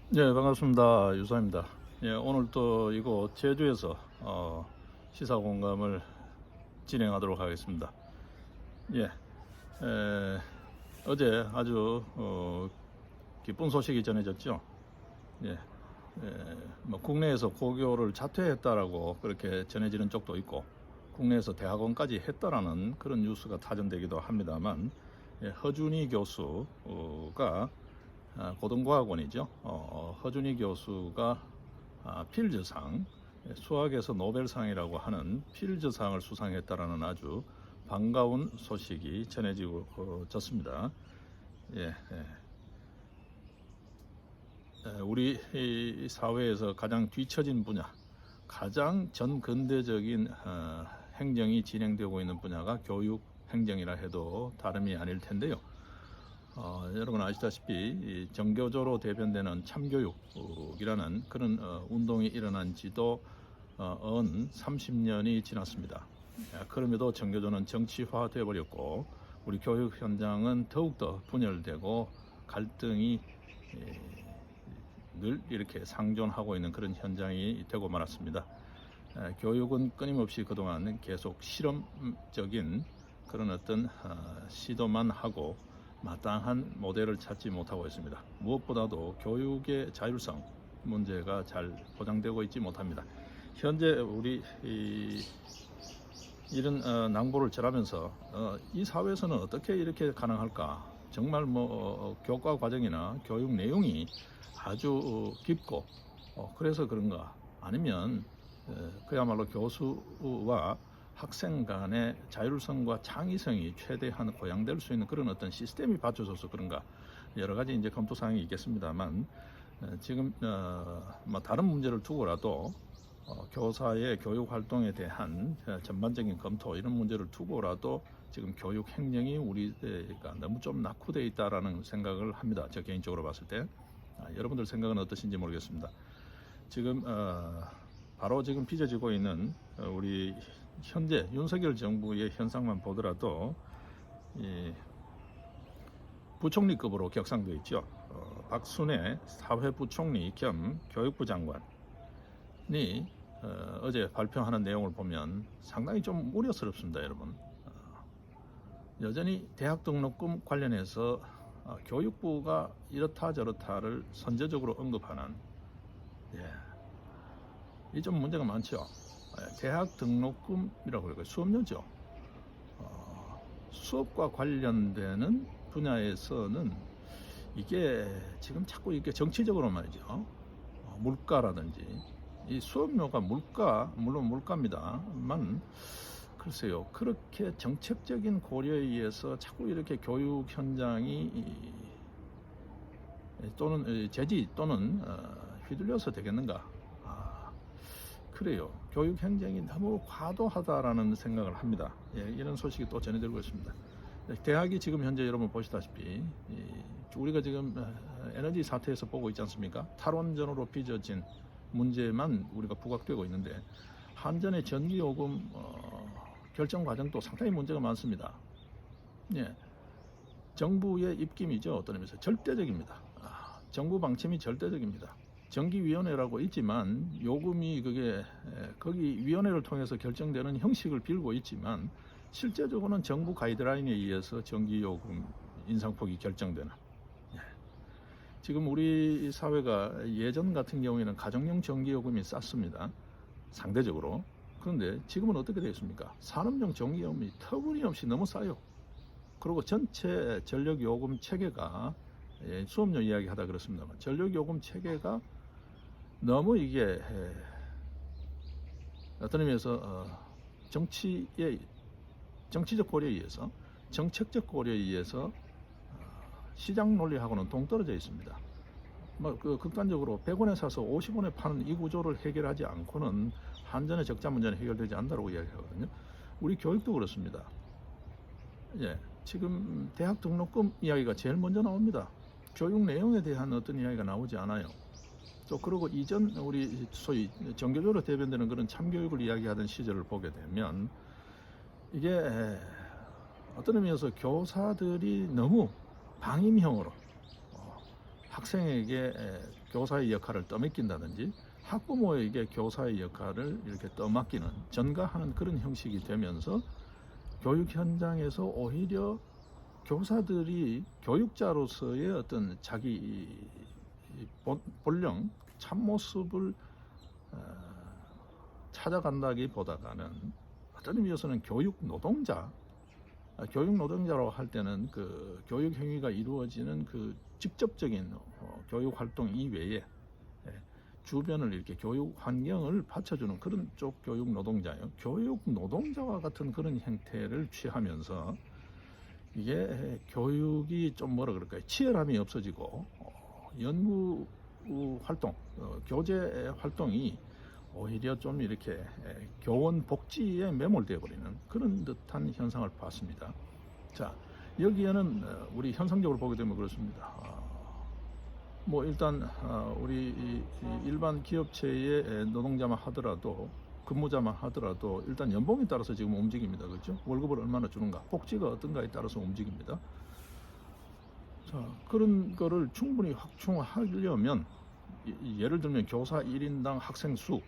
네, 반갑습니다. 유사입니다. 예, 오늘 또 이곳 제주에서 시사 공감을 진행하도록 하겠습니다. 예, 어제 아주 기쁜 소식이 전해졌죠. 예, 뭐 국내에서 고교를 자퇴했다라고 그렇게 전해지는 쪽도 있고, 국내에서 대학원까지 했다라는 그런 뉴스가 타전되기도 합니다만, 예, 허준희 교수가 고등과학원이죠. 허준희 교수가 필즈상, 수학에서 노벨상이라고 하는 필즈상을 수상했다라는 아주 반가운 소식이 전해졌습니다. 예, 우리 이 사회에서 가장 뒤처진 분야, 가장 전근대적인 행정이 진행되고 있는 분야가 교육 행정이라 해도 다름이 아닐 텐데요. 여러분 아시다시피 정교조로 대변되는 참교육이라는 그런 운동이 일어난 지도 30년이 지났습니다. 그럼에도 정교조는 정치화되어 버렸고 우리 교육 현장은 더욱더 분열되고 갈등이 늘 이렇게 상존하고 있는 그런 현장이 되고 말았습니다. 교육은 끊임없이 그동안 계속 실험적인 그런 어떤 시도만 하고 마땅한 모델을 찾지 못하고 있습니다. 무엇보다도 교육의 자율성 문제가 잘 보장되고 있지 못합니다. 현재 우리 이런 낭보를 절하면서 이 사회에서는 어떻게 이렇게 가능할까? 정말 교과 과정이나 교육 내용이 아주 깊고 그래서 그런가? 아니면 그야말로 교수와 학생 간의 자율성과 창의성이 최대한 고양될 수 있는 그런 어떤 시스템이 받쳐져서 그런가, 여러 가지 이제 검토 사항이 있겠습니다만, 지금 뭐 다른 문제를 두고라도 교사의 교육 활동에 대한 전반적인 검토 이런 문제를 두고라도 지금 교육 행정이 우리가 너무 좀 낙후되어 있다라는 생각을 합니다. 저 개인적으로 봤을 때. 여러분들 생각은 어떠신지 모르겠습니다. 지금 바로 지금 빚어지고 있는 우리 현재 윤석열 정부의 현상만 보더라도 부총리급으로 격상되어 있죠. 박순애 사회부총리 겸 교육부 장관이 어제 발표하는 내용을 보면 상당히 좀 우려스럽습니다, 여러분. 여전히 대학 등록금 관련해서 교육부가 이렇다 저렇다를 선제적으로 언급하는, 이 좀 문제가 많죠. 대학 등록금이라고 그러고 수업료죠. 수업과 관련되는 분야에서는 이게 지금 자꾸 이렇게 정치적으로 말이죠. 물가라든지 이 수업료가 물론 물가입니다만, 글쎄요, 그렇게 정책적인 고려에 의해서 자꾸 이렇게 교육 현장이 또는 제지 또는 휘둘려서 되겠는가? 그래요. 교육 행정이 너무 과도하다라는 생각을 합니다. 이런 소식이 또 전해들고 있습니다. 대학이 지금 현재 여러분 보시다시피 우리가 지금 에너지 사태에서 보고 있지 않습니까? 탈원전으로 빚어진 문제만 우리가 부각되고 있는데, 한전의 전기요금 결정 과정도 상당히 문제가 많습니다. 정부의 입김이죠. 어떤 의미에서 절대적입니다. 정부 방침이 절대적입니다. 정기위원회라고 있지만 요금이 거기 위원회를 통해서 결정되는 형식을 빌고 있지만 실제적으로는 정부 가이드라인에 의해서 전기요금 인상폭이 결정되는, 지금 우리 사회가 예전 같은 경우에는 가정용 전기요금이 쌌습니다, 상대적으로. 그런데 지금은 어떻게 되겠습니까? 산업용 전기요금이 터무니없이 너무 싸요. 그리고 전체 전력요금 체계가, 수업료 이야기 하다 그렇습니다만, 전력요금 체계가 너무 이게 어떤 의미에서 정치적 고려에 의해서, 정책적 고려에 의해서 시장 논리하고는 동떨어져 있습니다. 극단적으로 100원에 사서 50원에 파는 이 구조를 해결하지 않고는 한전의 적자 문제는 해결되지 않는다고 이야기하거든요. 우리 교육도 그렇습니다. 지금 대학 등록금 이야기가 제일 먼저 나옵니다. 교육 내용에 대한 어떤 이야기가 나오지 않아요. 또 그리고 이전 우리 소위 정교조로 대변되는 그런 참교육을 이야기하던 시절을 보게 되면 이게 어떤 의미에서 교사들이 너무 방임형으로 학생에게 교사의 역할을 떠맡긴다든지 학부모에게 교사의 역할을 이렇게 떠맡기는 전가하는 그런 형식이 되면서 교육 현장에서 오히려 교사들이 교육자로서의 어떤 자기 본령 참모습을 찾아간다기보다는 어떤 의미에서는 교육 노동자라고 할 때는 그 교육 행위가 이루어지는 그 직접적인 교육 활동 이외에 주변을 이렇게 교육 환경을 받쳐주는 그런 쪽 교육 노동자예요. 교육 노동자와 같은 그런 형태를 취하면서 이게 교육이 좀 뭐라 그럴까요? 치열함이 없어지고 연구 활동, 교재 활동이 오히려 좀 이렇게 교원 복지에 매몰되어 버리는 그런 듯한 현상을 봤습니다. 자, 여기에는 우리 현상적으로 보게 되면 그렇습니다. 뭐 일단 우리 일반 기업체의 노동자만 하더라도 근무자만 하더라도 일단 연봉에 따라서 지금 움직입니다. 그렇죠? 월급을 얼마나 주는가, 복지가 어떤가에 따라서 움직입니다. 자, 그런 거를 충분히 확충하려면 예를 들면 교사 1인당 학생 수,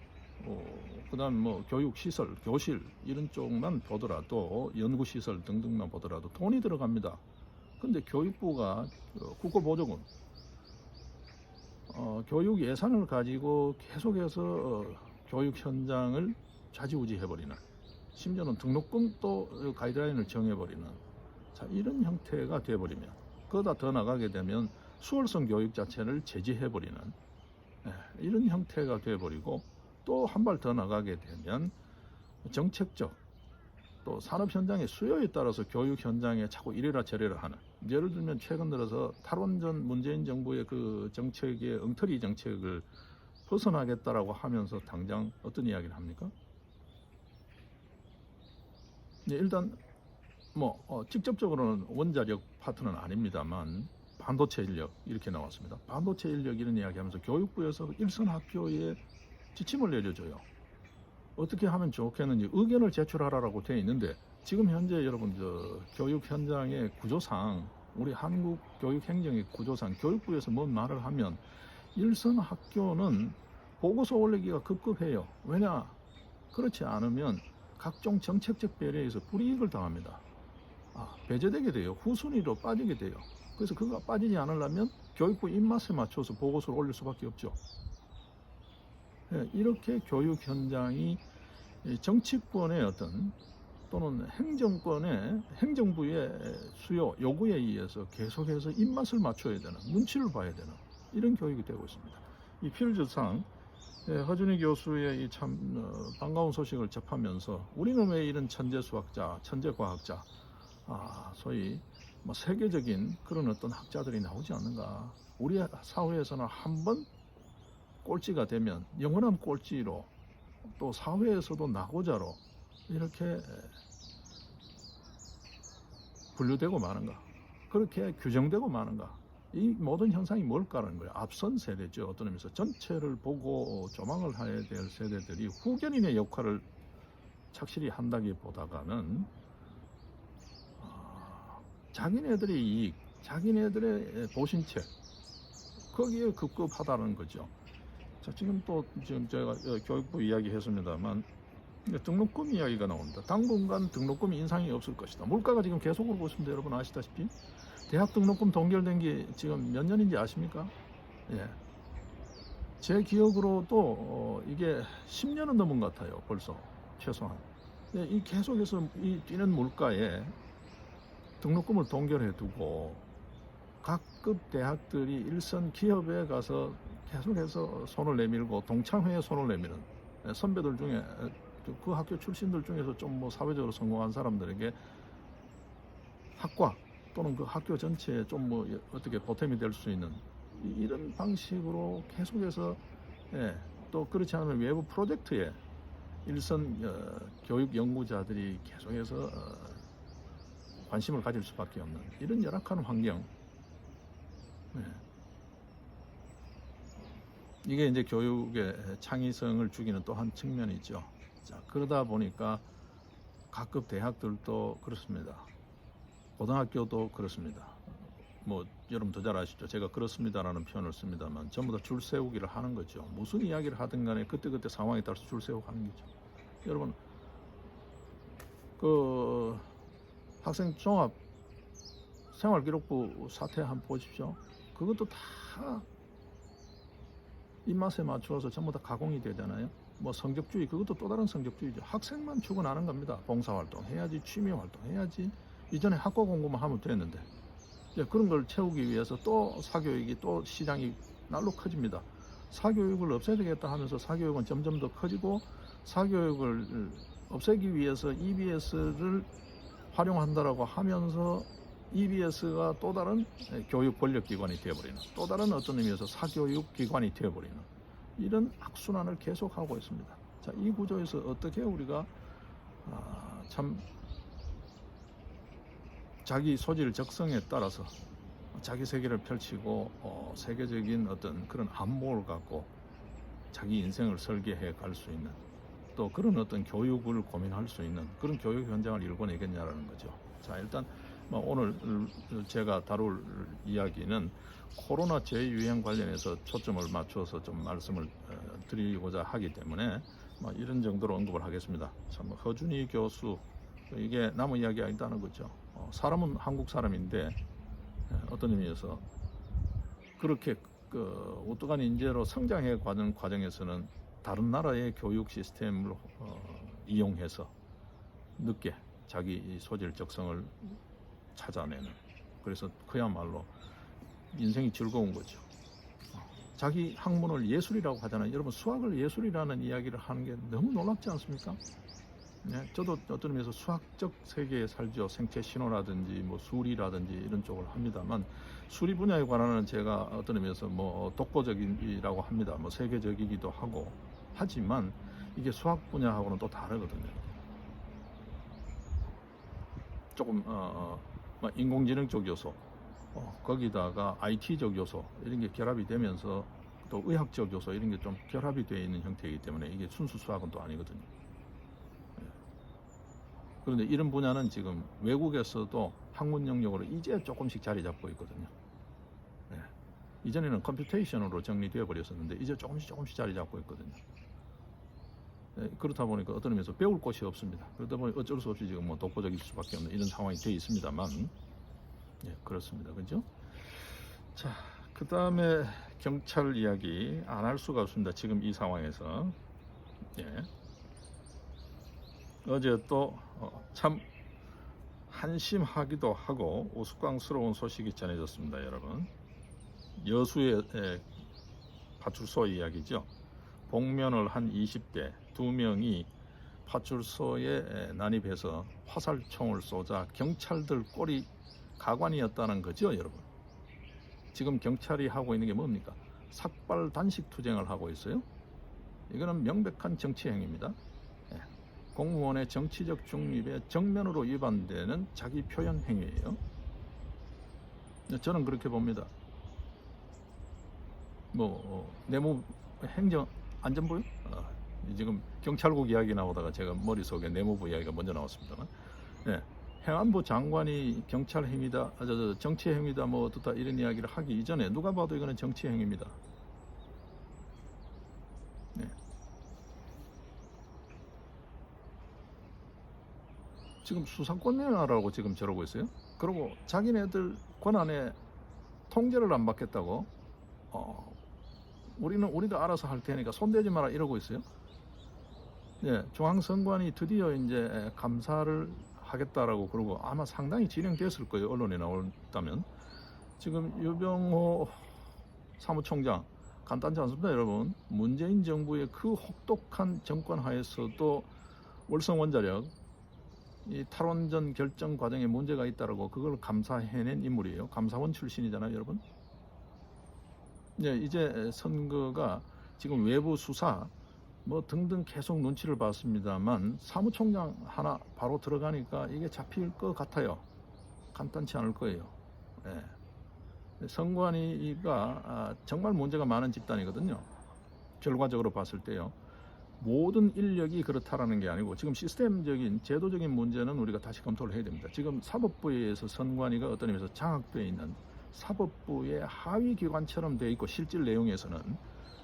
그다음 뭐 교육시설, 교실 이런 쪽만 보더라도 연구시설 등등만 보더라도 돈이 들어갑니다. 근데 교육부가 국고보조금 교육 예산을 가지고 계속해서 교육 현장을 좌지우지해버리는, 심지어는 등록금도 가이드라인을 정해버리는, 자, 이런 형태가 되어버리면, 그러다 더 나가게 되면 수월성 교육 자체를 제지해버리는 이런 형태가 되어버리고, 또 한 발 더 나가게 되면 정책적 또 산업 현장의 수요에 따라서 교육 현장에 자꾸 이래라 저래라 하는, 예를 들면 최근 들어서 탈원전 문재인 정부의 그 정책의 엉터리 정책을 벗어나겠다라고 하면서 당장 어떤 이야기를 합니까? 네, 일단 뭐 직접적으로는 원자력 파트는 아닙니다만 반도체 인력 이렇게 나왔습니다. 반도체 인력 이런 이야기하면서 교육부에서 일선 학교에 지침을 내려줘요. 어떻게 하면 좋겠는지 의견을 제출하라고 되어 있는데, 지금 현재 여러분 교육 현장의 구조상, 우리 한국 교육 행정의 구조상 교육부에서 뭔 말을 하면 일선 학교는 보고서 올리기가 급급해요. 왜냐? 그렇지 않으면 각종 정책적 배려에서 불이익을 당합니다. 배제되게 돼요. 후순위로 빠지게 돼요. 그래서 그가 빠지지 않으려면 교육부 입맛에 맞춰서 보고서를 올릴 수밖에 없죠. 이렇게 교육 현장이 정치권의 어떤 또는 행정부의 수요, 요구에 의해서 계속해서 입맛을 맞춰야 되는, 눈치를 봐야 되는 이런 교육이 되고 있습니다. 이 필즈상 허준희 교수의 이 참 반가운 소식을 접하면서 우리는 왜 이런 천재 수학자, 천재 과학자, 소위 뭐 세계적인 그런 어떤 학자들이 나오지 않는가? 우리 사회에서는 한번 꼴찌가 되면 영원한 꼴찌로, 또 사회에서도 낙오자로 이렇게 분류되고 마는가, 그렇게 규정되고 마는가, 이 모든 현상이 뭘까라는 거예요. 앞선 세대죠. 어떤 의미에서 전체를 보고 조망을 해야 될 세대들이 후견인의 역할을 착실히 한다기보다는 자기네들의 이익, 자기네들의 보신책, 거기에 급급하다는 거죠. 자, 지금 제가 교육부 이야기 했습니다만 등록금 이야기가 나옵니다. 당분간 등록금 인상이 없을 것이다. 물가가 지금 계속 오르고 있습니다. 여러분 아시다시피 대학 등록금 동결된 게 지금 몇 년인지 아십니까? 예. 제 기억으로도 이게 10년은 넘은 것 같아요. 벌써 최소한. 예, 이 계속해서 이 뛰는 물가에 등록금을 동결해 두고 각급 대학들이 일선 기업에 가서 계속해서 손을 내밀고 동창회에 손을 내미는 선배들 중에, 그 학교 출신들 중에서 좀 뭐 사회적으로 성공한 사람들에게 학과 또는 그 학교 전체에 좀 뭐 어떻게 보탬이 될 수 있는 이런 방식으로 계속해서, 또 그렇지 않으면 외부 프로젝트에 일선 교육 연구자들이 계속해서 관심을 가질 수밖에 없는 이런 열악한 환경. 이게 이제 교육의 창의성을 죽이는 또 한 측면이죠. 자, 그러다 보니까 각급 대학들도 그렇습니다. 고등학교도 그렇습니다. 뭐 여러분 더 잘 아시죠? 제가 그렇습니다라는 표현을 씁니다만 전부 다 줄 세우기를 하는 거죠. 무슨 이야기를 하든 간에 그때그때 상황에 따라서 줄 세우고 하는 거죠. 여러분 그 학생 종합 생활기록부 사태 한번 보십시오. 그것도 다 입맛에 맞추어서 전부 다 가공이 되잖아요. 뭐 성적주의, 그것도 또 다른 성적주의죠. 학생만 출근하는 겁니다. 봉사활동 해야지, 취미활동 해야지. 이전에 학과 공부만 하면 됐는데 이제 그런 걸 채우기 위해서 또 사교육이, 또 시장이 날로 커집니다. 사교육을 없애야 되겠다 하면서 사교육은 점점 더 커지고, 사교육을 없애기 위해서 EBS를 활용한다라고 하면서 EBS가 또 다른 교육 권력기관이 되어버리는, 또 다른 어떤 의미에서 사교육기관이 되어버리는 이런 악순환을 계속하고 있습니다. 자, 이 구조에서 어떻게 우리가 참 자기 소질 적성에 따라서 자기 세계를 펼치고 세계적인 어떤 그런 안목을 갖고 자기 인생을 설계해 갈 수 있는, 또 그런 어떤 교육을 고민할 수 있는 그런 교육 현장을 일궈내겠냐라는 거죠. 자, 일단 오늘 제가 다룰 이야기는 코로나 재유행 관련해서 초점을 맞춰서 좀 말씀을 드리고자 하기 때문에 이런 정도로 언급을 하겠습니다. 참, 허준희 교수, 이게 남의 이야기가 아니다는 거죠. 사람은 한국 사람인데 어떤 의미에서 그렇게 우뚝한 인재로 성장해 가는 과정에서는 다른 나라의 교육 시스템을 이용해서 늦게 자기 소질 적성을 찾아내는, 그래서 그야말로 인생이 즐거운 거죠. 자기 학문을 예술이라고 하잖아요. 여러분, 수학을 예술이라는 이야기를 하는 게 너무 놀랍지 않습니까? 네, 저도 어떤 의미에서 수학적 세계에 살죠. 생체 신호라든지 뭐 수리라든지 이런 쪽을 합니다만, 수리 분야에 관한은 제가 어떤 의미에서 뭐 독보적이라고 합니다. 뭐 세계적이기도 하고 하지만 이게 수학 분야하고는 또 다르거든요. 조금 인공지능 쪽 요소, 거기다가 IT적 요소 이런 게 결합이 되면서 또 의학적 요소 이런 게 좀 결합이 되어 있는 형태이기 때문에 이게 순수 수학은 또 아니거든요. 그런데 이런 분야는 지금 외국에서도 학문 영역으로 이제 조금씩 자리 잡고 있거든요. 이전에는 컴퓨테이션으로 정리되어 버렸었는데 이제 조금씩 자리 잡고 있거든요. 그렇다 보니까 어떤 의미에서 배울 곳이 없습니다. 그러다 보니 어쩔 수 없이 지금 뭐 독보적일 수밖에 없는 이런 상황이 되어 있습니다만, 그렇습니다. 그죠? 자, 그 다음에 경찰 이야기 안 할 수가 없습니다. 지금 이 상황에서. 어제 또 참 한심하기도 하고 우스꽝스러운 소식이 전해졌습니다. 여러분, 여수의 파출소 이야기죠. 복면을 한 20대 2명이 파출소에 난입해서 화살총을 쏘자 경찰들 꼴이 가관이었다는 거죠. 여러분, 지금 경찰이 하고 있는 게 뭡니까? 삭발 단식 투쟁을 하고 있어요. 이거는 명백한 정치 행위입니다. 공무원의 정치적 중립에 정면으로 위반되는 자기 표현 행위예요. 저는 그렇게 봅니다. 내무 행정 안전부요? 지금 경찰국 이야기 나오다가 제가 머릿속에 내무부 이야기가 먼저 나왔습니다만, 행안부 장관이 경찰 행위다, 정치 행위다, 뭐 어떻다 이런 이야기를 하기 이전에 누가 봐도 이거는 정치 행위입니다. 지금 수사권 내놔라고 지금 저러고 있어요. 그리고 자기네들 권한에 통제를 안 받겠다고, 우리가 알아서 할 테니까 손대지 마라 이러고 있어요. 중앙선관위 드디어 이제 감사를 하겠다라고 그러고 아마 상당히 진행됐을 거예요. 언론에 나온다면. 지금 유병호 사무총장 간단치 않습니다, 여러분. 문재인 정부의 그 혹독한 정권 하에서도 월성원자력 이 탈원전 결정 과정에 문제가 있다라고 그걸 감사해낸 인물이에요. 감사원 출신이잖아요, 여러분. 이제 선거가 지금 외부 수사 뭐 등등 계속 눈치를 봤습니다만 사무총장 하나 바로 들어가니까 이게 잡힐 것 같아요. 간단치 않을 거예요. 선관위가 정말 문제가 많은 집단이거든요. 결과적으로 봤을 때요. 모든 인력이 그렇다라는 게 아니고 지금 시스템적인 제도적인 문제는 우리가 다시 검토를 해야 됩니다. 지금 사법부에 의해서 선관위가 어떤 의미에서 장악되어 있는 사법부의 하위 기관처럼 되어 있고 실질 내용에서는,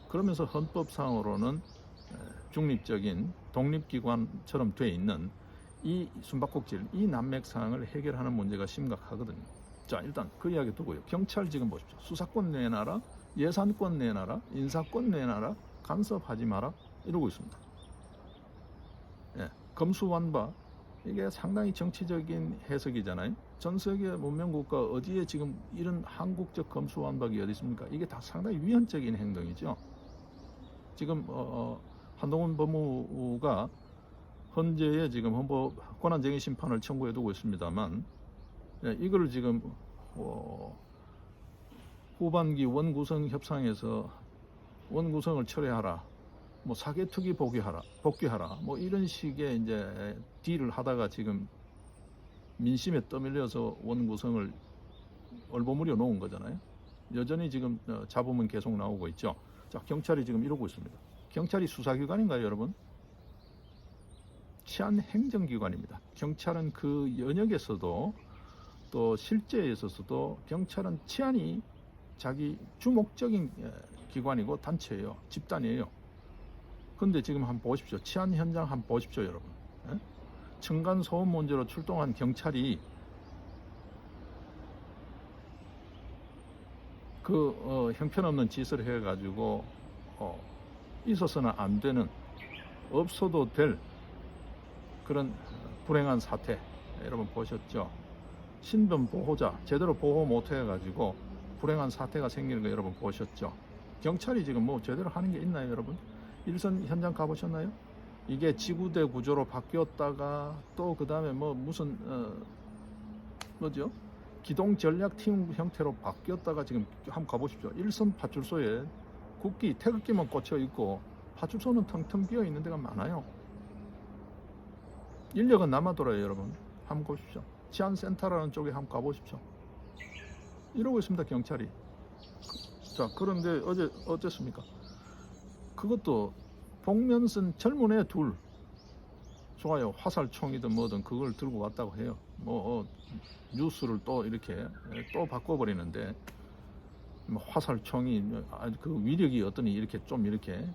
그러면서 헌법상으로는 중립적인 독립기관처럼 되어 있는 이 숨바꼭질, 이 난맥상을 해결하는 문제가 심각하거든요. 자, 일단 그 이야기 두고요. 경찰 지금 보십시오. 수사권 내놔라, 예산권 내놔라, 인사권 내놔라, 간섭하지 마라 이러고 있습니다. 예, 검수완박, 이게 상당히 정치적인 해석이잖아요. 전 세계 문명국가 어디에 지금 이런 한국적 검수완박이 어디 있습니까? 이게 다 상당히 위헌적인 행동이죠. 지금 한동훈 법무부가 헌재에 지금 헌법 권한쟁의 심판을 청구해 두고 있습니다만, 이걸 지금 후반기 원구성 협상에서 원구성을 철회하라, 뭐 사개특위 복귀하라, 뭐 이런 식의 이제 딜을 하다가 지금 민심에 떠밀려서 원구성을 얼버무려 놓은 거잖아요. 여전히 지금 잡음은 계속 나오고 있죠. 자, 경찰이 지금 이러고 있습니다. 경찰이 수사기관인가요, 여러분? 치안행정기관입니다. 경찰은 그 연역에서도 또 실제에 있어서도 경찰은 치안이 자기 주목적인 기관이고 단체예요. 집단이에요. 근데 지금 한번 보십시오. 치안 현장 한번 보십시오, 여러분. 층간 소음 문제로 출동한 경찰이 그 형편없는 짓을 해가지고 있어서는 안 되는, 없어도 될 그런 불행한 사태, 여러분 보셨죠? 신변 보호자 제대로 보호 못 해가지고 불행한 사태가 생기는 거 여러분 보셨죠? 경찰이 지금 뭐 제대로 하는 게 있나요, 여러분? 일선 현장 가보셨나요? 이게 지구대 구조로 바뀌었다가 또 그 다음에 뭐 무슨 뭐죠? 기동 전략팀 형태로 바뀌었다가 지금 한번 가보십시오. 일선 파출소에 국기, 태극기만 꽂혀 있고 파출소는 텅텅 비어 있는 데가 많아요. 인력은 남아돌아요, 여러분. 한번 보십시오. 치안센터라는 쪽에 한번 가보십시오. 이러고 있습니다, 경찰이. 자, 그런데 어제 어땠습니까? 그것도 복면 쓴 젊은 애 둘, 좋아요, 화살총이든 뭐든 그걸 들고 왔다고 해요. 뭐 뉴스를 또 이렇게 또 바꿔버리는데, 뭐 화살총이 그 위력이 어떠니 이렇게 좀 이렇게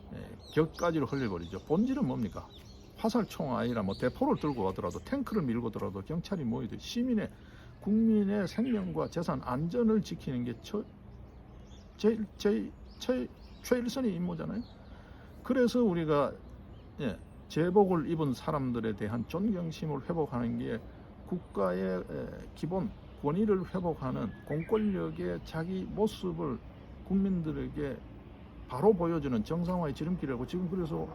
격까지로 흘려버리죠. 본질은 뭡니까? 화살총 아니라 뭐 대포를 들고 가더라도, 탱크를 밀고 들어도 경찰이 모이듯 시민의, 국민의 생명과 재산 안전을 지키는 게 최일선의 임무잖아요. 그래서 우리가 제복을 입은 사람들에 대한 존경심을 회복하는 게 국가의 기본 권위를 회복하는, 공권력의 자기 모습을 국민들에게 바로 보여주는 정상화의 지름길이라고. 지금 그래서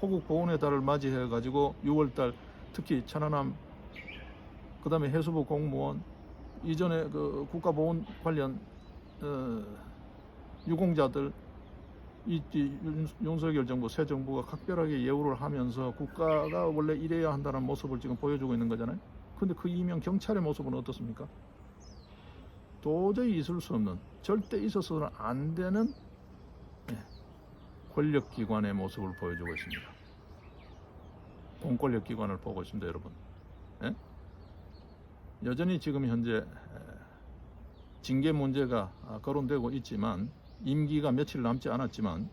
호국 보훈의 달을 맞이해 가지고 6월달 특히 천안함, 그 다음에 해수부 공무원, 이전에 그 국가보훈 관련 유공자들, 윤석열 정부, 새 정부가 각별하게 예우를 하면서 국가가 원래 이래야 한다는 모습을 지금 보여주고 있는 거잖아요. 근데 그 이명 경찰의 모습은 어떻습니까? 도저히 있을 수 없는, 절대 있어서는 안 되는 권력기관의 모습을 보여주고 있습니다. 공권력기관을 보고 있습니다, 여러분. 여전히 지금 현재 징계 문제가 거론되고 있지만, 임기가 며칠 남지 않았지만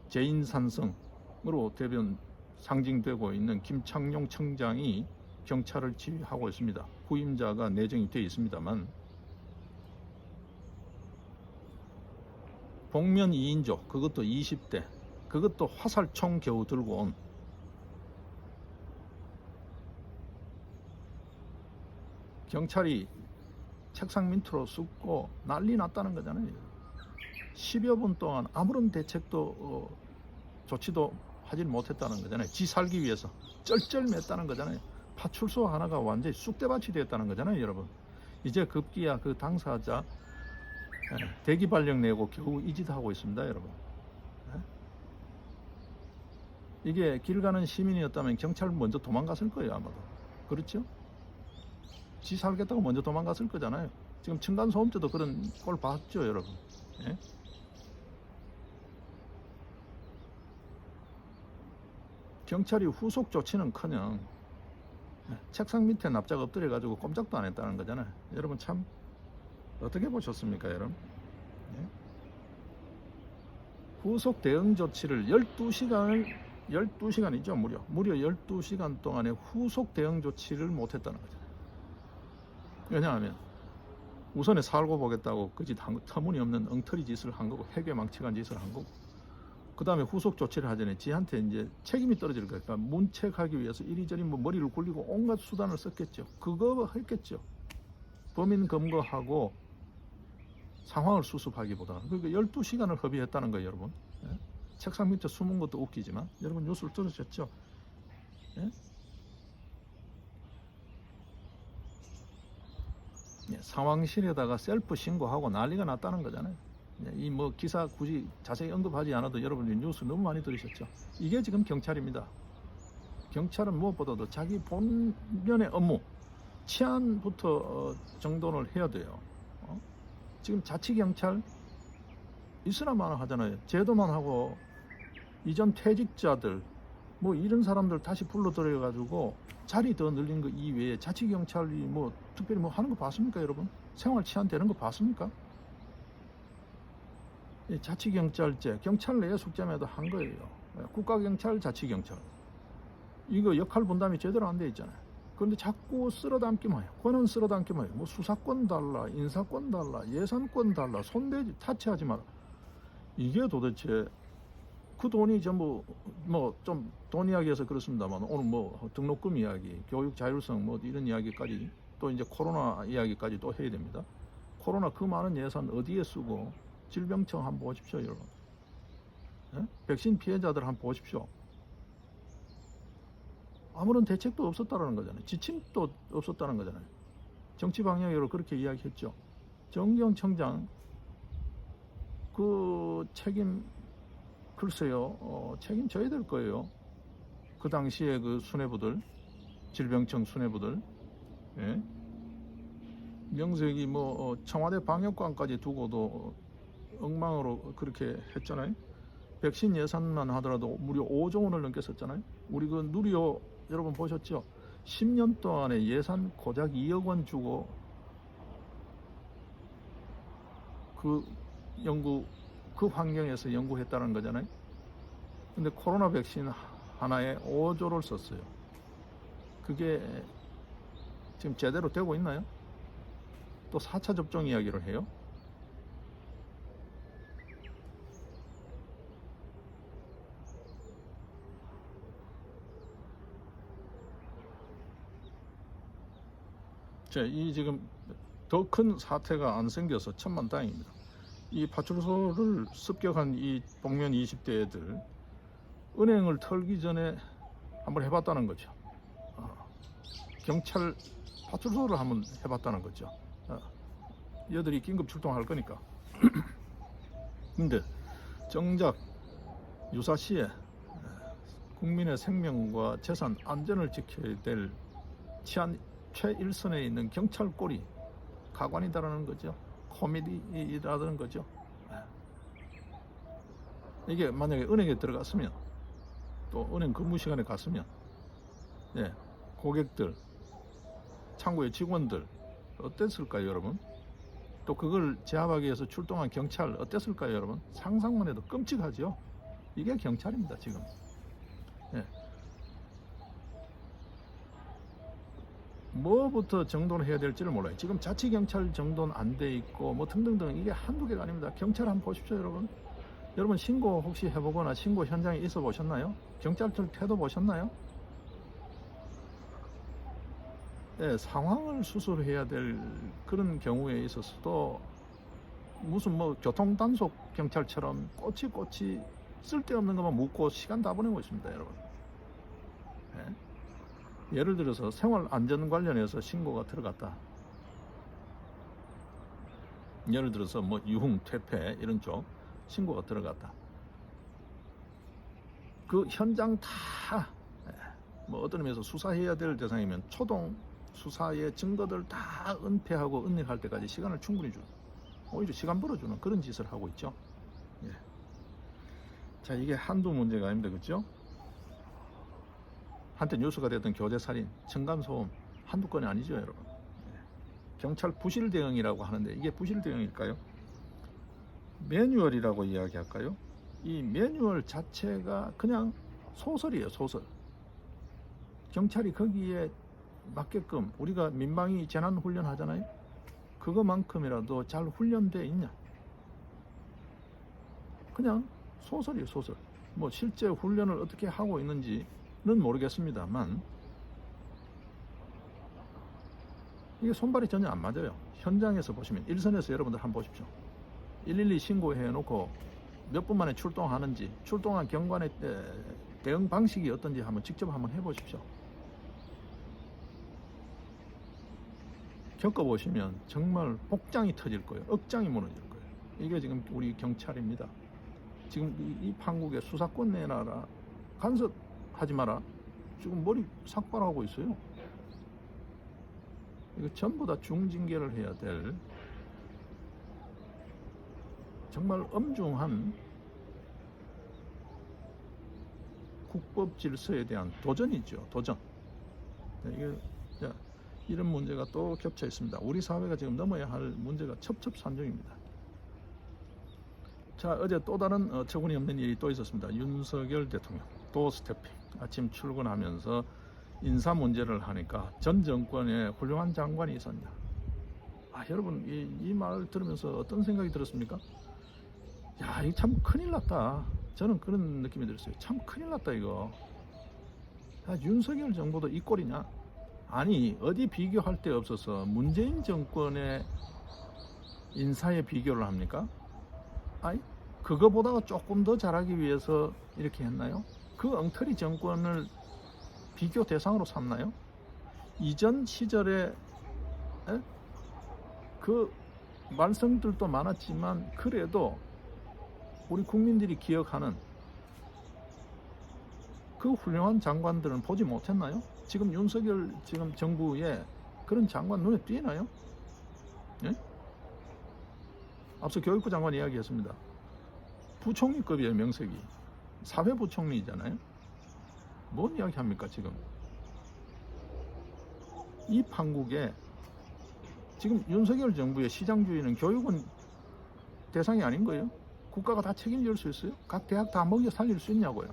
재인산성으로 대변 상징되고 있는 김창룡 청장이 경찰을 지휘하고 있습니다. 후임자가 내정이 되어 있습니다만, 복면 2인조, 그것도 20대, 그것도 화살총 겨우 들고 온, 경찰이 책상 밑으로 쑥고 난리 났다는 거잖아요. 10여 분 동안 아무런 대책도 조치도 하지 못했다는 거잖아요. 지 살기 위해서 쩔쩔맸다는 거잖아요. 파출소 하나가 완전히 쑥대밭이 되었다는 거잖아요, 여러분. 이제 급기야 그 당사자 대기 발령 내고 겨우 이 짓 하고 있습니다, 여러분. 이게 길 가는 시민이었다면 경찰 먼저 도망갔을 거예요, 아마도. 그렇죠? 지 살겠다고 먼저 도망갔을 거잖아요. 지금 층간소음 때도 그런 꼴 봤죠, 여러분. 경찰이 후속 조치는커녕 책상 밑에 납작 엎드려 가지고 꼼짝도 안 했다는 거잖아요. 여러분 참 어떻게 보셨습니까, 여러분? 예? 후속 대응 조치를 12시간이죠, 무려 12시간 동안에 후속 대응 조치를 못했다는 거죠. 왜냐하면 우선에 살고 보겠다고 그 짓 터무니없는 엉터리 짓을 한 거고, 해괴망측한 짓을 한 거고, 그 다음에 후속 조치를 하자니 지한테 이제 책임이 떨어질 거니까 문책하기 위해서 이리저리 뭐 머리를 굴리고 온갖 수단을 썼겠죠. 그거 했겠죠. 범인 검거하고 상황을 수습하기보다. 그러니까 12시간을 허비했다는 거예요, 여러분. 예? 책상 밑에 숨은 것도 웃기지만 여러분 뉴스를 들으셨죠? 예? 예, 상황실에다가 셀프 신고하고 난리가 났다는 거잖아요. 예, 이 뭐 기사 굳이 자세히 언급하지 않아도 여러분들이 뉴스 너무 많이 들으셨죠? 이게 지금 경찰입니다. 경찰은 무엇보다도 자기 본연의 업무, 치안부터 정돈을 해야 돼요. 지금 자치경찰 있으나마나 하잖아요. 제도만 하고 이전 퇴직자들 뭐 이런 사람들 다시 불러들여 가지고 자리 더 늘린 거 이외에 자치경찰이 뭐 특별히 뭐 하는 거 봤습니까, 여러분? 생활 치안 되는 거 봤습니까? 자치경찰제, 경찰 내에 숙제마다 한 거예요. 국가경찰, 자치경찰. 이거 역할 분담이 제대로 안 돼 있잖아요. 그런데 자꾸 쓸어담기만 해요. 권한 쓸어담기만 해요. 뭐 수사권 달라, 인사권 달라, 예산권 달라, 손대지, 타치하지 마라. 이게 도대체 그 돈이 전부 뭐 좀 돈 이야기해서 그렇습니다만, 오늘 뭐 등록금 이야기, 교육 자율성 뭐 이런 이야기까지, 또 이제 코로나 이야기까지 또 해야 됩니다. 코로나 그 많은 예산 어디에 쓰고, 질병청 한번 보십시오, 여러분. 예? 백신 피해자들 한번 보십시오. 아무런 대책도 없었다는 거잖아요. 지침도 없었다는 거잖아요. 정치 방향으로 그렇게 이야기했죠. 정경청장 그 책임, 글쎄요, 책임져야 될 거예요. 그 당시에 그 수뇌부들, 질병청 수뇌부들, 예? 명색이 뭐 청와대 방역관까지 두고도 엉망으로 그렇게 했잖아요. 백신 예산만 하더라도 무려 5조 원을 넘게 썼잖아요. 우리 그 누리호 여러분 보셨죠? 10년 동안에 예산 고작 2억 원 주고 그 연구, 그 환경에서 연구했다는 거잖아요. 근데 코로나 백신 하나에 5조를 썼어요. 그게 지금 제대로 되고 있나요? 또 4차 접종 이야기를 해요. 자, 이 지금 더 큰 사태가 안 생겨서 천만다행입니다. 이 파출소를 습격한 이 복면 20대 애들 은행을 털기 전에 한번 해봤다는 거죠. 경찰 파출소를 한번 해봤다는 거죠. 얘들이 긴급 출동할 거니까. 근데 정작 유사시에 국민의 생명과 재산 안전을 지켜야 될 치안 최일선에 있는 경찰 꼴이 가관이다라는 거죠. 코미디라는 거죠. 이게 만약에 은행에 들어갔으면, 또 은행 근무 시간에 갔으면, 예, 고객들, 창구의 직원들 어땠을까요, 여러분? 또 그걸 제압하기 위해서 출동한 경찰 어땠을까요, 여러분? 상상만 해도 끔찍하죠. 이게 경찰입니다, 지금. 예. 뭐부터 정돈을 해야 될지를 몰라요. 지금 자치경찰 정돈 안 돼 있고 뭐 등등등, 이게 한두 개가 아닙니다. 경찰 한번 보십시오, 여러분. 여러분 신고 혹시 해보거나 신고 현장에 있어 보셨나요? 경찰들 태도 보셨나요? 네, 상황을 수술해야 될 그런 경우에 있어서도 무슨 뭐 교통단속 경찰처럼 꼬치꼬치 쓸데없는 것만 묻고 시간 다 보내고 있습니다, 여러분. 네. 예를 들어서 생활안전 관련해서 신고가 들어갔다. 예를 들어서 뭐 유흥, 퇴폐 이런 쪽 신고가 들어갔다. 그 현장 다 뭐 어떤 의미에서 수사해야 될 대상이면 초동 수사의 증거들 다 은폐하고 은닉할 때까지 시간을 충분히 주는, 오히려 시간 벌어주는 그런 짓을 하고 있죠. 예. 자, 이게 한두 문제가 아닙니다, 그렇죠? 한때 뉴스가 됐던 교제살인, 층간소음 한두 건이 아니죠, 여러분. 경찰 부실 대응이라고 하는데 이게 부실 대응일까요? 매뉴얼이라고 이야기할까요? 이 매뉴얼 자체가 그냥 소설이에요, 소설. 경찰이 거기에 맞게끔 우리가 민방위 재난 훈련 하잖아요. 그거만큼이라도 잘 훈련돼 있냐? 그냥 소설이에요, 소설. 뭐 실제 훈련을 어떻게 하고 있는지는 모르겠습니다만 이게 손발이 전혀 안 맞아요. 현장에서 보시면 일선에서 여러분들 한번 보십시오. 112 신고해 놓고 몇 분 만에 출동하는지, 출동한 경관의 대응 방식이 어떤지 한번 직접 한번 해보십시오. 겪어보시면 정말 복장이 터질 거예요. 억장이 무너질 거예요. 이게 지금 우리 경찰입니다. 지금 이 판국에 수사권 내놔라, 간섭하지 마라, 지금 머리 삭발하고 있어요. 이거 전부 다 중징계를 해야 될 정말 엄중한 국법 질서에 대한 도전이죠. 도전. 이게 이런 문제가 또 겹쳐 있습니다. 우리 사회가 지금 넘어야 할 문제가 첩첩산중입니다. 자, 어제 또 다른 어처구니 없는 일이 또 있었습니다. 윤석열 대통령 도어스태핑, 아침 출근하면서 인사 문제를 하니까 전 정권에 훌륭한 장관이 있었냐. 여러분 이 말 들으면서 어떤 생각이 들었습니까? 야, 이거 참 큰일 났다. 저는 그런 느낌이 들었어요. 참 큰일 났다 이거. 윤석열 정부도 이 꼴이냐? 아니, 어디 비교할 데 없어서 문재인 정권의 인사에 비교를 합니까? 아니, 그거보다가 조금 더 잘하기 위해서 이렇게 했나요? 그 엉터리 정권을 비교 대상으로 삼나요? 이전 시절에 그 말썽들도 많았지만 그래도 우리 국민들이 기억하는 그 훌륭한 장관들은 보지 못했나요? 지금 윤석열 지금 정부에 그런 장관 눈에 띄나요? 예? 앞서 교육부 장관 이야기했습니다. 부총리급이에요, 명색이. 사회부총리잖아요. 뭔 이야기 합니까 지금? 이 판국에 지금 윤석열 정부의 시장주의는 교육은 대상이 아닌 거예요? 국가가 다 책임질 수 있어요? 각 대학 다 먹여 살릴 수 있냐고요?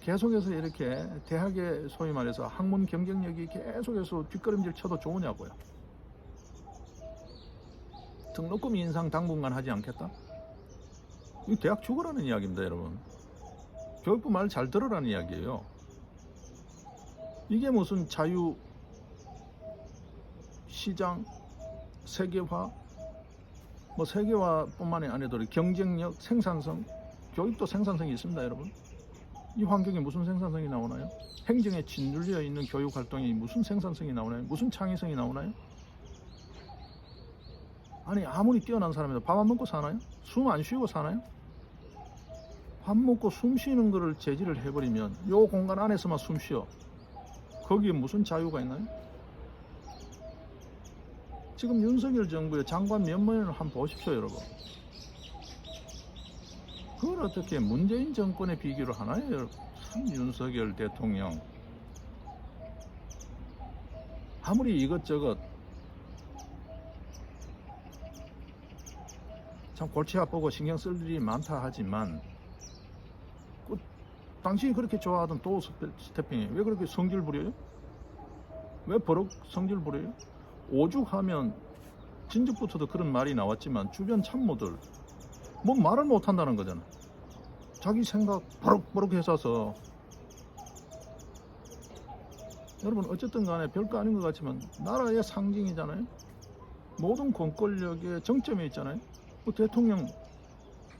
계속해서 이렇게 대학의 소위 말해서 학문 경쟁력이 계속해서 뒷걸음질 쳐도 좋으냐고요? 등록금 인상 당분간 하지 않겠다? 이 대학 죽으라는 이야기입니다, 여러분. 교육부 말 잘 들으라는 이야기예요. 이게 무슨 자유 시장 세계화, 뭐 세계화뿐만이 아니더라도 경쟁력, 생산성, 교육도 생산성이 있습니다, 여러분. 이 환경에 무슨 생산성이 나오나요? 행정에 짓눌려 있는 교육 활동이 무슨 생산성이 나오나요? 무슨 창의성이 나오나요? 아니, 아무리 뛰어난 사람이라도 밥 안 먹고 사나요? 숨 안 쉬고 사나요? 밥 먹고 숨 쉬는 거를 제지를 해버리면 요 공간 안에서만 숨 쉬어. 거기에 무슨 자유가 있나요? 지금 윤석열 정부의 장관 면면을 한번 보십시오, 여러분. 그걸 어떻게 문재인 정권에 비교를 하나요, 여러분? 참 윤석열 대통령. 아무리 이것저것 참 골치 아프고 신경 쓸 일이 많다 하지만 당신이 그렇게 좋아하던 도어 스태핑이 왜 그렇게 성질 부려요? 왜 버럭 성질 부려요? 오죽하면 진즉부터도 그런 말이 나왔지만 주변 참모들 뭐 말을 못한다는 거잖아. 자기 생각 버럭버럭 해서서. 여러분 어쨌든 간에 별거 아닌 것 같지만 나라의 상징이잖아요. 모든 권권력의 정점에 있잖아요. 뭐 대통령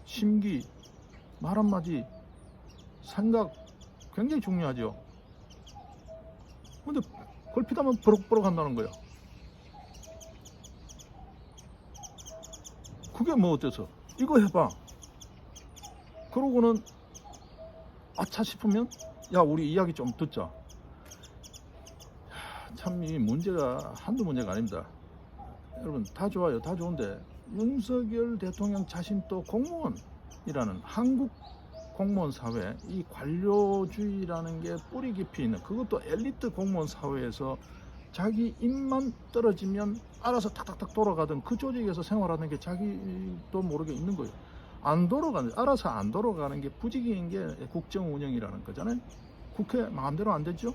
심기, 말 한마디, 생각 굉장히 중요하죠. 근데 걸핏하면 버럭버럭 한다는 거예요. 그게 뭐 어때서? 이거 해봐. 그러고는 아차 싶으면 야, 우리 이야기 좀 듣자. 참 이 문제가 한두 문제가 아닙니다. 여러분 다 좋아요. 다 좋은데 윤석열 대통령 자신도 공무원이라는 한국 공무원 사회, 이 관료주의라는 게 뿌리 깊이 있는, 그것도 엘리트 공무원 사회에서 자기 입만 떨어지면 알아서 탁탁탁 돌아가던 그 조직에서 생활하는 게 자기도 모르게 있는 거예요. 안 돌아가는, 알아서 안 돌아가는 게 부지기인 게 국정 운영이라는 거잖아요. 국회 마음대로 안 되죠?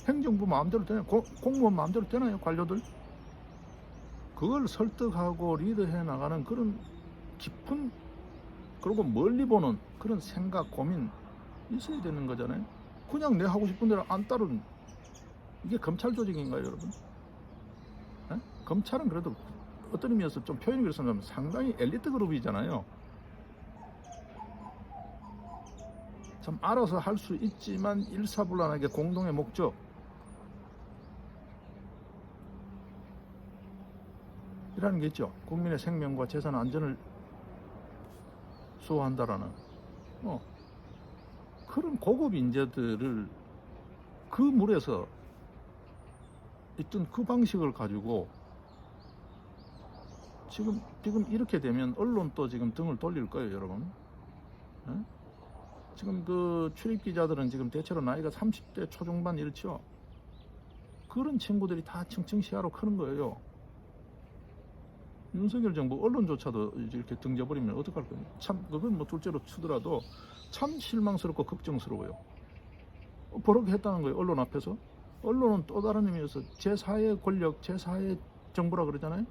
행정부 마음대로 되나요? 공무원 마음대로 되나요? 관료들? 그걸 설득하고 리드해 나가는 그런 깊은, 그리고 멀리 보는 그런 생각, 고민 있어야 되는 거잖아요. 그냥 내 하고 싶은 대로 안 따르는, 이게 검찰 조직인가요, 여러분? 에? 검찰은 그래도 어떤 의미에서 좀 표현이 그렇습니다. 상당히 엘리트 그룹이잖아요. 참 알아서 할 수 있지만 일사불란하게 공동의 목적, 이라는 게 있죠. 국민의 생명과 재산 안전을 수호한다라는 그런 고급 인재들을 그 물에서 있던 그 방식을 가지고 지금 이렇게 되면 언론도 지금 등을 돌릴 거예요, 여러분. 에? 지금 그 출입 기자들은 지금 대체로 나이가 30대 초중반 이렇죠. 그런 친구들이 다 층층시야로 크는 거예요. 윤석열 정부 언론조차도 이렇게 등져버리면 어떡할 거예요? 참, 그건 뭐 둘째로 치더라도 참 실망스럽고 걱정스러워요. 버럭했다는 거예요, 언론 앞에서. 언론은 또 다른 의미에서 제4의 권력, 제4의 정부라 그러잖아요.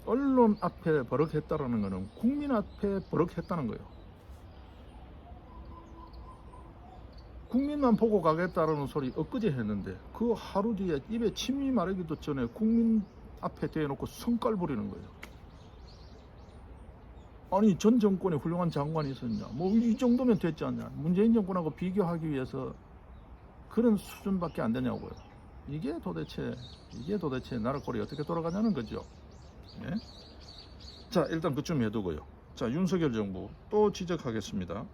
언론 앞에 버럭했다라는 거는 국민 앞에 버럭했다는 거예요. 국민만 보고 가겠다라는 소리 엊그제 했는데 그 하루 뒤에 입에 침이 마르기도 전에 국민 앞에 대놓고 성깔 부리는 거예요. 아니, 전 정권에 훌륭한 장관이 있었냐, 뭐 이 정도면 됐지 않냐, 문재인 정권하고 비교하기 위해서 그런 수준밖에 안 되냐고요. 이게 도대체 나라 꼴이 어떻게 돌아가냐는 거죠. 예? 자, 일단 그쯤 해두고요. 자, 윤석열 정부 또 지적하겠습니다.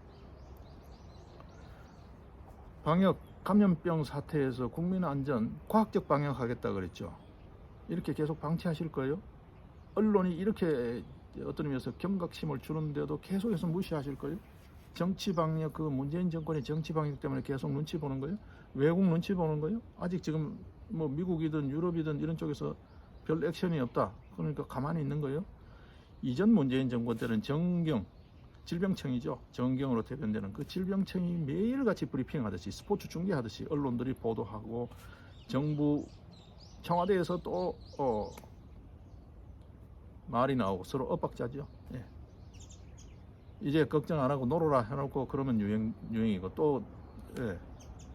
방역 감염병 사태에서 국민 안전 과학적 방역하겠다 그랬죠. 이렇게 계속 방치하실 거예요? 언론이 이렇게 어떤 의미에서 경각심을 주는데도 계속해서 무시하실 거예요? 정치 방역, 그 문재인 정권의 정치 방역 때문에 계속 눈치 보는 거예요? 외국 눈치 보는 거예요? 아직 지금 뭐 미국이든 유럽이든 이런 쪽에서 별 액션이 없다. 그러니까 가만히 있는 거예요? 이전 문재인 정권 때는 정경, 질병청이죠. 정경으로 대변되는 그 질병청이 매일같이 브리핑하듯이 스포츠 중계하듯이 언론들이 보도하고 정부 청와대에서 또 말이 나오고 서로 엇박자죠. 예. 이제 걱정 안 하고 놀아라 해놓고 그러면 유행이고 또 예,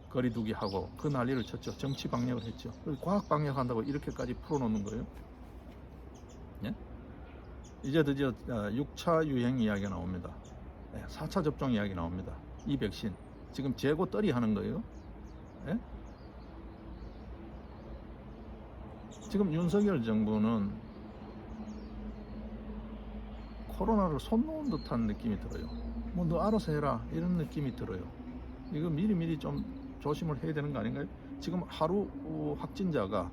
거리두기 하고 그 난리를 쳤죠. 정치 방역을 했죠. 과학 방역한다고 이렇게까지 풀어놓는 거예요. 예? 이제 드디어 6차 유행 이야기가 나옵니다. 4차 접종 이야기 나옵니다. 이 백신 지금 재고 떨이 하는 거예요. 예? 지금 윤석열 정부는 코로나를 손 놓은 듯한 느낌이 들어요. 뭐 너 알아서 해라 이런 느낌이 들어요. 이거 미리미리 좀 조심을 해야 되는 거 아닌가요? 지금 하루 확진자가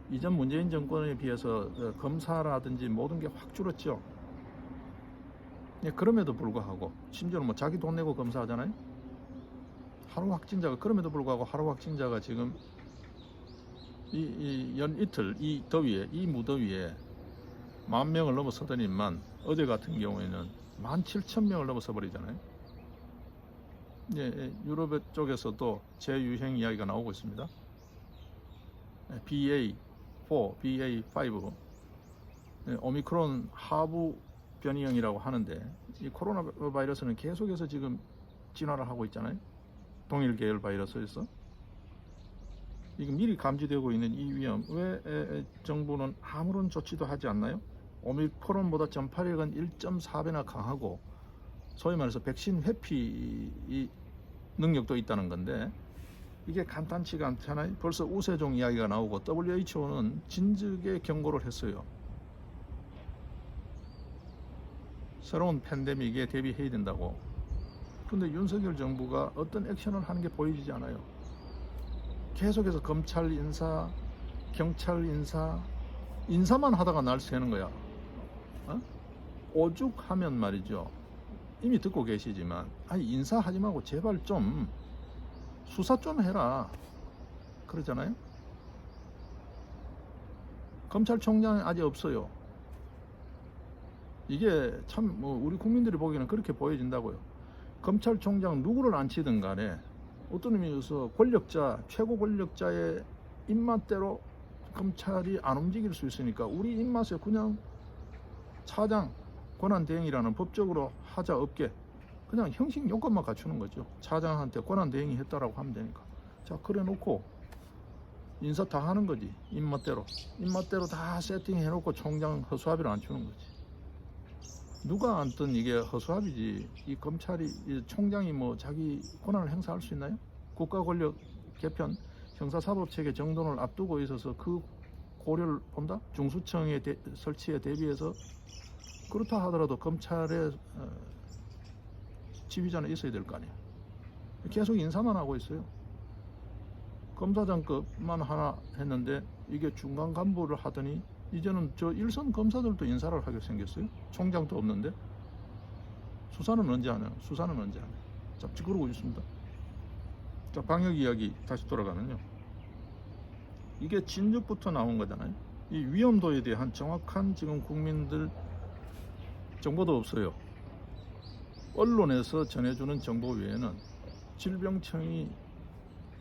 이전 문재인 정권에 비해서 검사라든지 모든 게 확 줄었죠. 예, 그럼에도 불구하고 심지어는 뭐 자기 돈 내고 검사하잖아요. 하루 확진자가, 그럼에도 불구하고 하루 확진자가 지금 이 연 이틀 이 더위에, 이 무더위에 10,000명을 넘어서더니만 어제 같은 경우에는 17,000명을 넘어서 버리잖아요. 예, 유럽 쪽에서도 재유행 이야기가 나오고 있습니다. BA4, BA5, 오미크론 하부 변이형이라고 하는데 이 코로나 바이러스는 계속해서 지금 진화를 하고 있잖아요. 동일 계열 바이러스에서. 이거 미리 감지되고 있는 이 위험, 왜 정부는 아무런 조치도 하지 않나요? 오미크론보다 전파력은 1.4배나 강하고 소위 말해서 백신 회피 능력도 있다는 건데 이게 간단치가 않잖아요. 벌써 우세종 이야기가 나오고 WHO는 진즉에 경고를 했어요. 새로운 팬데믹에 대비해야 된다고. 그런데 윤석열 정부가 어떤 액션을 하는 게 보이지 않아요. 계속해서 검찰 인사, 경찰 인사만 하다가 날 새는 거야. 오죽하면 말이죠. 이미 듣고 계시지만 아니 인사하지 말고 제발 좀 수사 좀 해라 그러잖아요. 검찰총장이 아직 없어요. 이게 참 뭐 우리 국민들이 보기에는 그렇게 보여진다고요. 검찰총장 누구를 앉히든 간에 어떤 의미에서 권력자, 최고 권력자의 입맛대로 검찰이 안 움직일 수 있으니까 우리 입맛에 그냥 차장 권한대행이라는 법적으로 하자 없게 그냥 형식 요건만 갖추는 거죠. 차장한테 권한대행이 했다라고 하면 되니까. 자, 그래 놓고 인사 다 하는 거지. 입맛대로 다 세팅해 놓고 총장 허수아비를 앉히는 거지. 누가 앉든 이게 허수아비지. 이 검찰이, 이 총장이 뭐 자기 권한을 행사할 수 있나요? 국가 권력 개편, 형사사법체계 정돈을 앞두고 있어서 그 고려를 본다? 중수청의 설치에 대비해서 그렇다 하더라도 검찰의 지휘자는 있어야 될 거 아니에요. 계속 인사만 하고 있어요. 검사장급만 하나 했는데 이게 중간 간부를 하더니 이제는 저 일선 검사들도 인사를 하게 생겼어요. 총장도 없는데. 수사는 언제 하냐? 수사는 언제 하냐? 잡지 그러고 있습니다. 자, 방역 이야기 다시 돌아가면요. 이게 진즉부터 나온 거잖아요. 이 위험도에 대한 정확한 지금 국민들 정보도 없어요. 언론에서 전해주는 정보 외에는 질병청이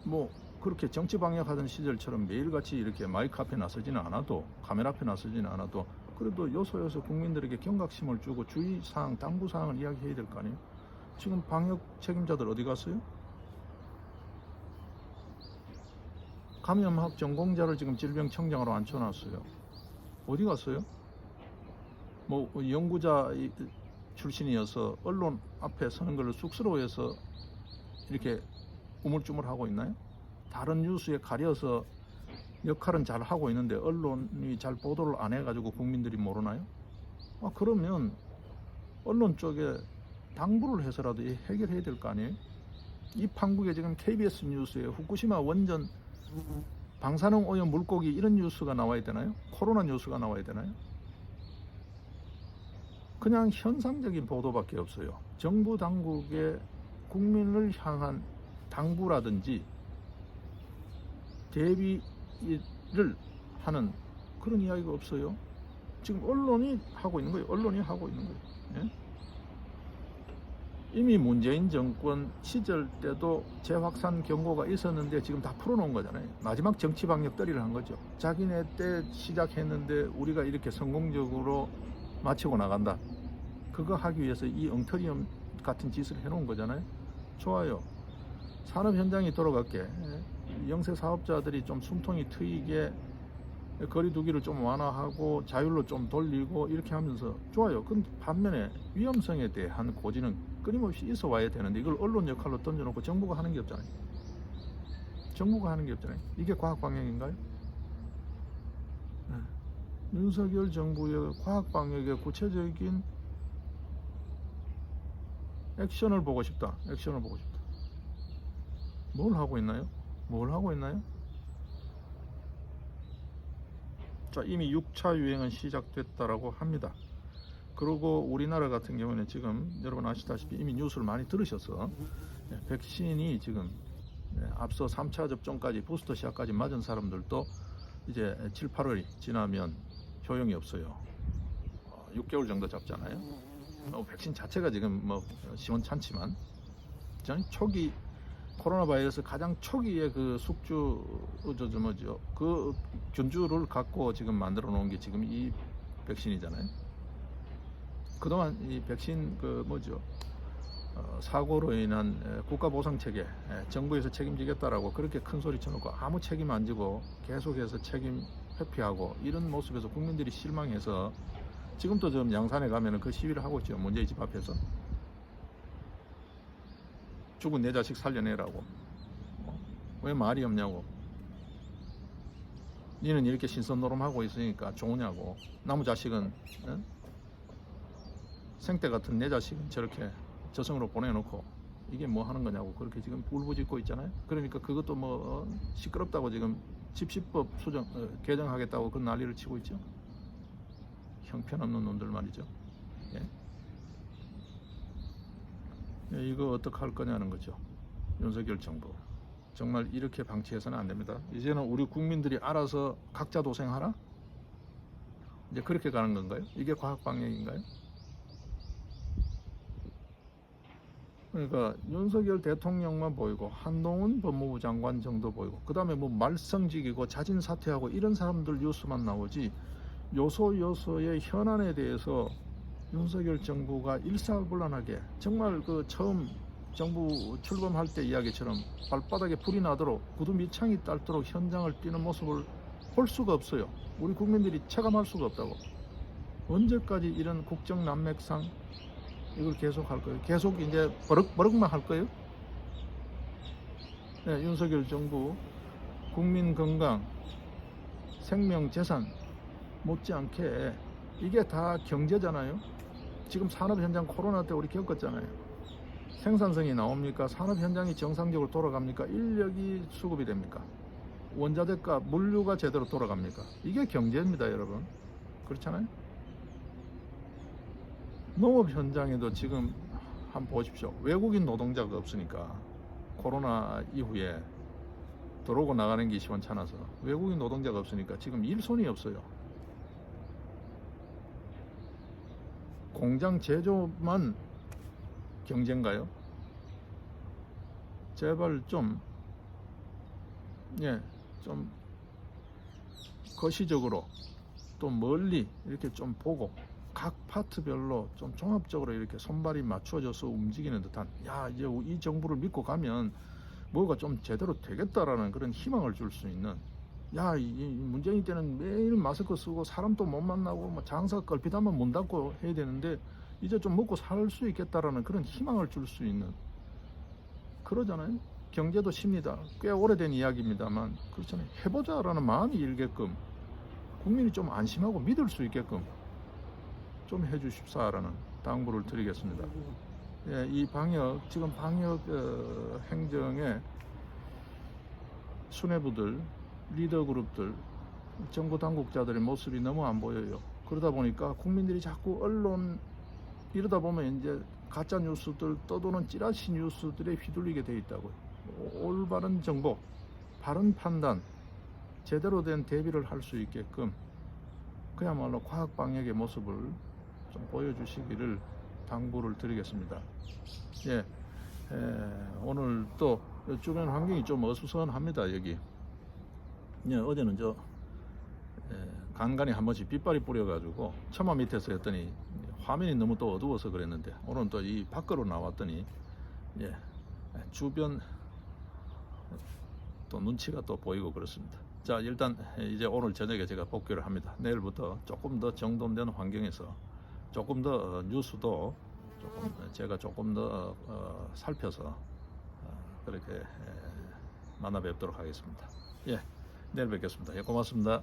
뭐 그렇게 정치 방역하던 시절처럼 매일같이 이렇게 마이크 앞에 나서지는 않아도, 카메라 앞에 나서지는 않아도 그래도 요소요소 국민들에게 경각심을 주고 주의사항, 당부사항을 이야기해야 될 거 아니에요. 지금 방역 책임자들 어디 갔어요? 감염학 전공자를 지금 질병청장으로 앉혀놨어요. 어디 갔어요? 뭐 연구자 출신이어서 언론 앞에 서는 걸 쑥스러워해서 이렇게 우물쭈물하고 있나요? 다른 뉴스에 가려서 역할은 잘 하고 있는데 언론이 잘 보도를 안 해가지고 국민들이 모르나요? 그러면 언론 쪽에 당부를 해서라도 해결해야 될 거 아니에요? 이 판국에 지금 KBS 뉴스에 후쿠시마 원전 방사능 오염 물고기 이런 뉴스가 나와야 되나요? 코로나 뉴스가 나와야 되나요? 그냥 현상적인 보도밖에 없어요. 정부 당국의 국민을 향한 당부라든지 대비를 하는 그런 이야기가 없어요. 지금 언론이 하고 있는 거예요. 언론이 하고 있는 거예요. 예? 이미 문재인 정권 시절 때도 재확산 경고가 있었는데 지금 다 풀어놓은 거잖아요. 마지막 정치 방역 떨이를 한 거죠. 자기네 때 시작했는데 우리가 이렇게 성공적으로 마치고 나간다. 그거 하기 위해서 이 엉터리 같은 짓을 해놓은 거잖아요. 좋아요. 산업 현장이 돌아갈게. 영세 사업자들이 좀 숨통이 트이게 거리두기를 좀 완화하고 자율로 좀 돌리고 이렇게 하면서 좋아요. 근데 반면에 위험성에 대한 고지는 끊임없이 있어 와야 되는데 이걸 언론 역할로 던져놓고 정부가 하는 게 없잖아요. 정부가 하는 게 없잖아요. 이게 과학 방역인가요? 네. 윤석열 정부의 과학 방역의 구체적인 액션을 보고 싶다. 액션을 보고 싶다. 뭘 하고 있나요? 뭘 하고 있나요? 자, 이미 6차 유행은 시작됐다라고 합니다. 그리고 우리나라 같은 경우는 지금 여러분 아시다시피 이미 뉴스를 많이 들으셔서 백신이 지금 앞서 3차 접종까지 부스터 샷까지 맞은 사람들도 이제 7, 8월이 지나면 효용이 없어요. 6개월 정도 잡잖아요. 백신 자체가 지금 뭐 시원찮지만 저는 초기 코로나 바이러스 가장 초기에 그 숙주 그 균주를 갖고 지금 만들어 놓은 게 지금 이 백신이잖아요. 그동안 이 백신 사고로 인한 국가 보상 체계 정부에서 책임지겠다라고 그렇게 큰 소리 쳐놓고 아무 책임 안 지고 계속해서 책임 회피하고 이런 모습에서 국민들이 실망해서 지금도 좀 양산에 가면은 그 시위를 하고 있죠. 문재인 집 앞에서 죽은 내 자식 살려내라고. 왜 말이 없냐고. 니는 이렇게 신선노름하고 있으니까 좋으냐고. 나무 자식은 생때 같은 내 자식은 저렇게 저승으로 보내놓고 이게 뭐 하는 거냐고 그렇게 지금 울부짖고 있잖아요. 그러니까 그것도 뭐 시끄럽다고 지금 집시법 개정하겠다고 그 난리를 치고 있죠. 형편없는 놈들 말이죠. 이거 어떻게 할 거냐는 거죠. 윤석열 정부 정말 이렇게 방치해서는 안 됩니다. 이제는 우리 국민들이 알아서 각자 도생하라. 이제 그렇게 가는 건가요? 이게 과학 방향인가요? 그러니까 윤석열 대통령만 보이고 한동훈 법무부 장관 정도 보이고 그 다음에 뭐 말썽직이고 자진 사퇴하고 이런 사람들 뉴스만 나오지 요소요소의 현안에 대해서 윤석열 정부가 일사불란하게 정말 그 처음 정부 출범할 때 이야기처럼 발바닥에 불이 나도록 구두 밑창이 딸도록 현장을 뛰는 모습을 볼 수가 없어요. 우리 국민들이 체감할 수가 없다고. 언제까지 이런 국정 난맥상 이걸 계속 할 거예요? 계속 이제 버럭버럭만 할 거예요? 네, 윤석열 정부 국민 건강, 생명, 재산 못지않게 이게 다 경제잖아요. 지금 산업 현장 코로나 때 우리 겪었잖아요. 생산성이 나옵니까? 산업 현장이 정상적으로 돌아갑니까? 인력이 수급이 됩니까? 원자재가 물류가 제대로 돌아갑니까? 이게 경제입니다, 여러분. 그렇잖아요. 농업 현장에도 지금 한번 보십시오. 외국인 노동자가 없으니까 코로나 이후에 들어오고 나가는 게 시원찮아서 외국인 노동자가 없으니까 지금 일손이 없어요. 공장 제조만 경제인가요? 제발 좀 거시적으로 또 멀리 이렇게 좀 보고 각 파트별로 좀 종합적으로 이렇게 손발이 맞춰져서 움직이는 듯한 이제 이 정부를 믿고 가면 뭐가 좀 제대로 되겠다라는 그런 희망을 줄 수 있는 이 문재인 때는 매일 마스크 쓰고 사람도 못 만나고 뭐 장사 걸핏하면 문 닫고 해야 되는데 이제 좀 먹고 살 수 있겠다라는 그런 희망을 줄 수 있는 그러잖아요. 경제도 쉽니다. 꽤 오래된 이야기입니다만 그렇잖아요. 해보자라는 마음이 일게끔 국민이 좀 안심하고 믿을 수 있게끔 좀 해주십사라는 당부를 드리겠습니다. 이 지금 방역 행정에 수뇌부들, 리더 그룹들, 정부 당국자들의 모습이 너무 안 보여요. 그러다 보니까 국민들이 자꾸 언론 이러다 보면 이제 가짜 뉴스들 떠도는 찌라시 뉴스들에 휘둘리게 돼 있다고요. 올바른 정보, 바른 판단, 제대로 된 대비를 할 수 있게끔 그야말로 과학 방역의 모습을 좀 보여주시기를 당부를 드리겠습니다. 오늘 또 주변 환경이 좀 어수선합니다. 여기. 어제는 간간히 한 번씩 빗발이 뿌려가지고 처마 밑에서 했더니 화면이 너무 또 어두워서 그랬는데 오늘은 또 이 밖으로 나왔더니 주변 또 눈치가 또 보이고 그렇습니다. 자, 일단 이제 오늘 저녁에 제가 복귀를 합니다. 내일부터 조금 더 정돈된 환경에서 조금 더 뉴스도 제가 조금 더 살펴서 그렇게 만나 뵙도록 하겠습니다. 내일 뵙겠습니다. 고맙습니다.